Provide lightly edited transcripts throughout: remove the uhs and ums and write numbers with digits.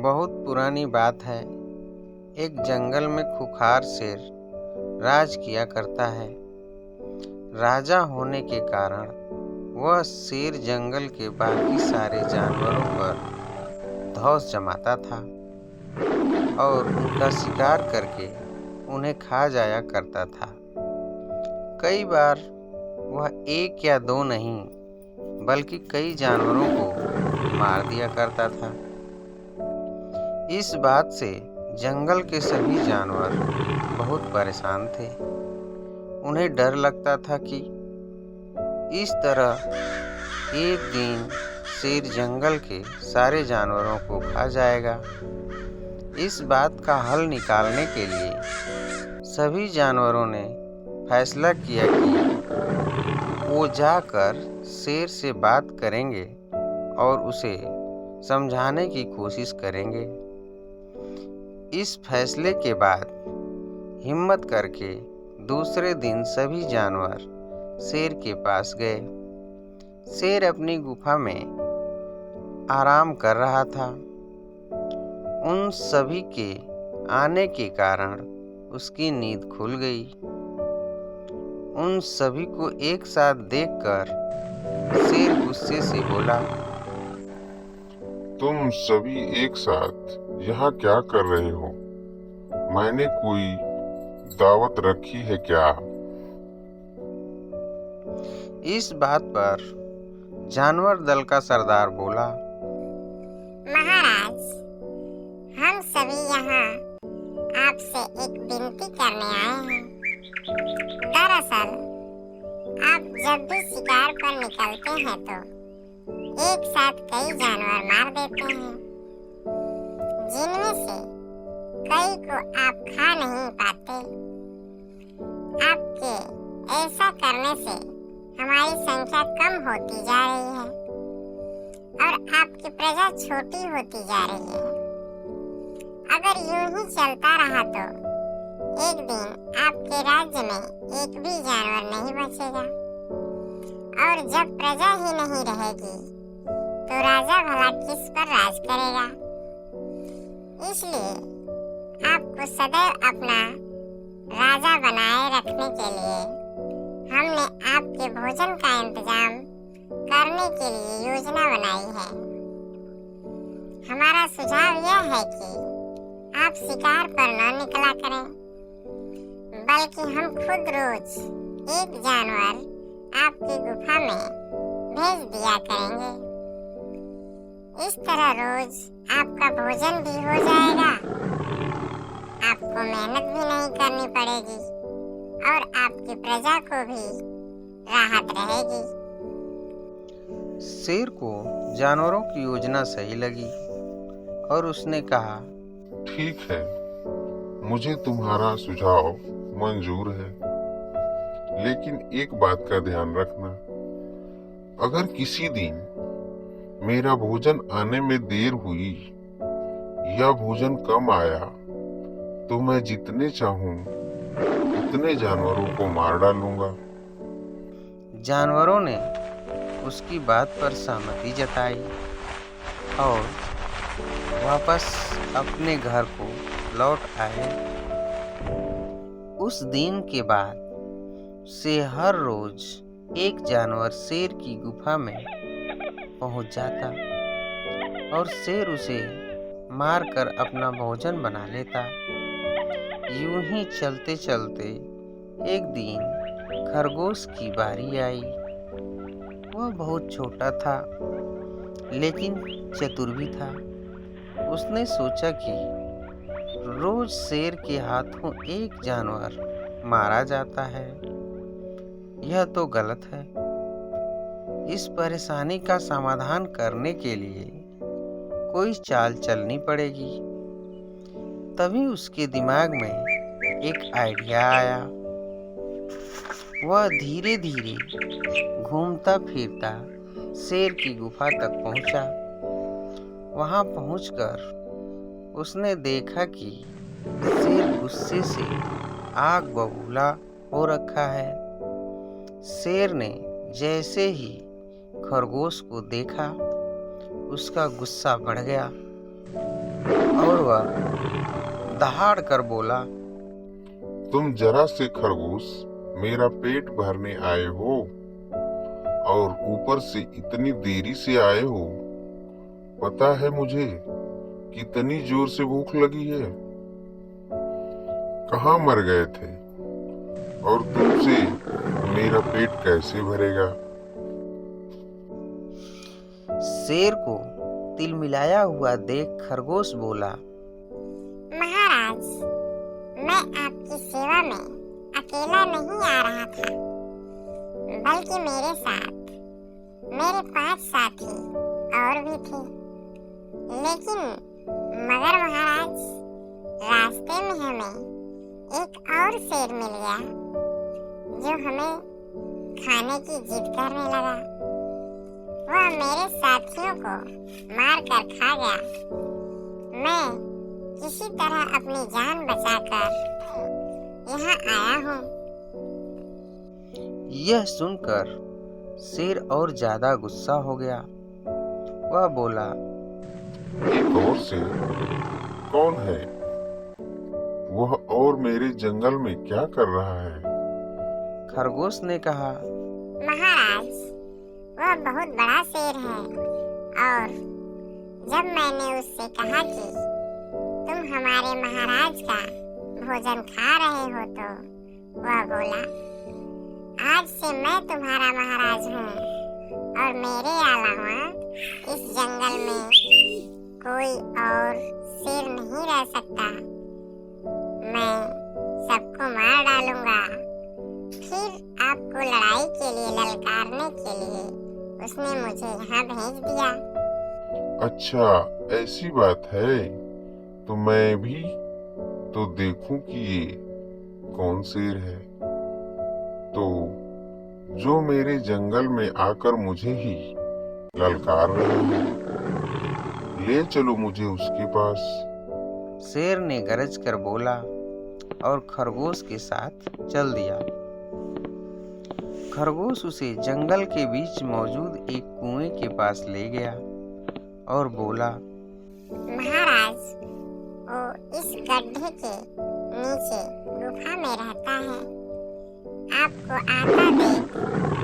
बहुत पुरानी बात है। एक जंगल में खूंखार शेर राज किया करता है। राजा होने के कारण वह शेर जंगल के बाकी सारे जानवरों पर धौंस जमाता था और उनका शिकार करके उन्हें खा जाया करता था। कई बार वह एक या दो नहीं बल्कि कई जानवरों को मार दिया करता था। इस बात से जंगल के सभी जानवर बहुत परेशान थे। उन्हें डर लगता था कि इस तरह एक दिन शेर जंगल के सारे जानवरों को खा जाएगा। इस बात का हल निकालने के लिए सभी जानवरों ने फैसला किया कि वो जाकर शेर से बात करेंगे और उसे समझाने की कोशिश करेंगे। इस फैसले के बाद हिम्मत करके दूसरे दिन सभी जानवर शेर के पास गए। शेर अपनी गुफा में आराम कर रहा था। उन सभी के आने के कारण उसकी नींद खुल गई। उन सभी को एक साथ देखकर शेर गुस्से से बोला, तुम सभी एक साथ यहाँ क्या कर रहे हो? मैंने कोई दावत रखी है क्या? इस बात पर जानवर दल का सरदार बोला, महाराज, हम सभी यहाँ आपसे एक विनती करने आए हैं। दरअसल आप जब भी शिकार पर निकलते हैं तो एक साथ कई जानवर मार देते हैं, जिनमें से कई को आप खा नहीं पाते। आपके ऐसा करने से हमारी संख्या कम होती जा रही है और आपकी प्रजा छोटी होती जा रही है। अगर यूं ही चलता रहा तो एक दिन आपके राज्य में एक भी जानवर नहीं बचेगा और जब प्रजा ही नहीं रहेगी तो राजा भला किस पर राज करेगा? इसलिए आपको सदैव अपना राजा बनाए रखने के लिए हमने आपके भोजन का इंतजाम करने के लिए योजना बनाई है। हमारा सुझाव यह है कि आप शिकार पर न निकला करें, बल्कि हम खुद रोज एक जानवर आपकी गुफा में भेज दिया करेंगे। इस तरह रोज आपका भोजन भी हो जाएगा, आपको मेहनत भी नहीं करनी पड़ेगी और आपकी प्रजा को भी राहत रहेगी। शेर को जानवरों की योजना सही लगी और उसने कहा, ठीक है, मुझे तुम्हारा सुझाव मंजूर है, लेकिन एक बात का ध्यान रखना। अगर किसी दिन मेरा भोजन आने में देर हुई या भोजन कम आया तो मैं जितने चाहूं उतने जानवरों को मार डालूंगा। जानवरों ने उसकी बात पर सहमति जताई और वापस अपने घर को लौट आए। उस दिन के बाद से हर रोज एक जानवर शेर की गुफा में पहुंच जाता और शेर उसे मारकर अपना भोजन बना लेता। यूं ही चलते चलते एक दिन खरगोश की बारी आई। वह बहुत छोटा था लेकिन चतुर भी था। उसने सोचा कि रोज शेर के हाथों एक जानवर मारा जाता है, यह तो गलत है। इस परेशानी का समाधान करने के लिए कोई चाल चलनी पड़ेगी। तभी उसके दिमाग में एक आइडिया आया। वह धीरे धीरे घूमता फिरता शेर की गुफा तक पहुंचा। वहां पहुंचकर उसने देखा कि शेर गुस्से से आग बबूला हो रखा है। शेर ने जैसे ही खरगोश को देखा, उसका गुस्सा बढ़ गया और वह दहाड़ कर बोला, तुम जरा से खरगोश मेरा पेट भरने आए हो और ऊपर से इतनी देरी से आए हो। पता है मुझे कितनी जोर से भूख लगी है। कहाँ मर गए थे और तुमसे मेरा पेट कैसे भरेगा। शेर को तिलमिलाया हुआ देख खरगोश बोला, महाराज, मैं आपकी सेवा में अकेला नहीं आ रहा था, बल्कि मेरे साथ मेरे 5 साथी और भी थे। लेकिन मगर महाराज, रास्ते में हमें एक और शेर मिल गया जो हमें खाने की जिद करने लगा। वह मेरे साथियों को मार कर खा गया। मैं किसी तरह अपनी जान बचाकर यहाँ आया हूँ। यह सुनकर शेर और ज्यादा गुस्सा हो गया। वह बोला, एक और शेर कौन है? वह और मेरे जंगल में क्या कर रहा है? खरगोश ने कहा, महाराज, वह बहुत बड़ा शेर है और जब मैंने उससे कहा कि तुम हमारे महाराज का भोजन खा रहे हो तो वह बोला, आज से मैं तुम्हारा महाराज हूँ और मेरे अलावा इस जंगल में कोई और शेर नहीं रह सकता। मैं सबको मार डालूंगा। फिर आपको लड़ाई के लिए ललकारने के लिए उसने मुझे यहाँ भेज दिया। अच्छा, ऐसी बात है। तो मैं भी तो देखूं कि ये कौन शेर है, तो जो मेरे जंगल में आकर मुझे ही ललकार रहा है। ले चलो मुझे उसके पास। शेर ने गरज कर बोला और खरगोश के साथ चल दिया। खरगोश उसे जंगल के बीच मौजूद एक कुएं के पास ले गया और बोला, महाराज, वो इस गड्ढे के नीचे गुफा में रहता है। आपको आता देख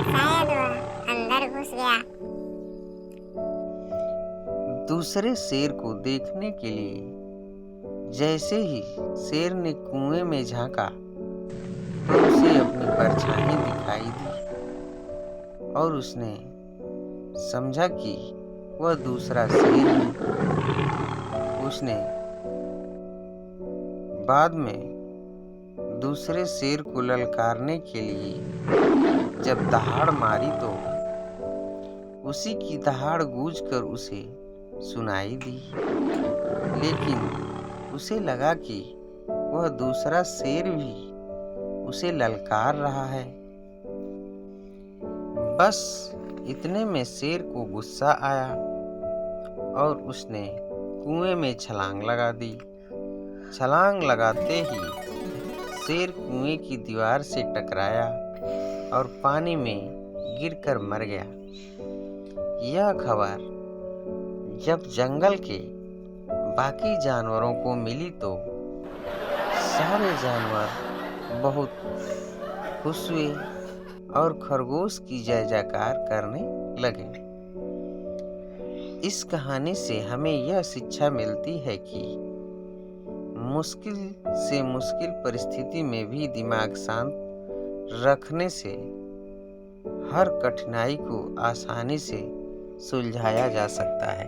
शायद वह अंदर घुस गया। दूसरे शेर को देखने के लिए जैसे ही शेर ने कुएं में झांका तो उसे अपनी परछाई दिखाई दी और उसने समझा कि वह दूसरा शेर है। उसने बाद में दूसरे शेर को ललकारने के लिए जब दहाड़ मारी तो उसी की दहाड़ गूंजकर उसे सुनाई दी, लेकिन उसे लगा कि वह दूसरा शेर भी उसे ललकार रहा है। बस इतने में शेर को गुस्सा आया और उसने कुएं में छलांग लगा दी। छलांग लगाते ही शेर कुएं की दीवार से टकराया और पानी में गिरकर मर गया। यह खबर जब जंगल के बाकी जानवरों को मिली तो सारे जानवर बहुत खुश हुए और खरगोश की जय जयकार करने लगे। इस कहानी से हमें यह शिक्षा मिलती है कि मुश्किल से मुश्किल परिस्थिति में भी दिमाग शांत रखने से हर कठिनाई को आसानी से सुलझाया जा सकता है।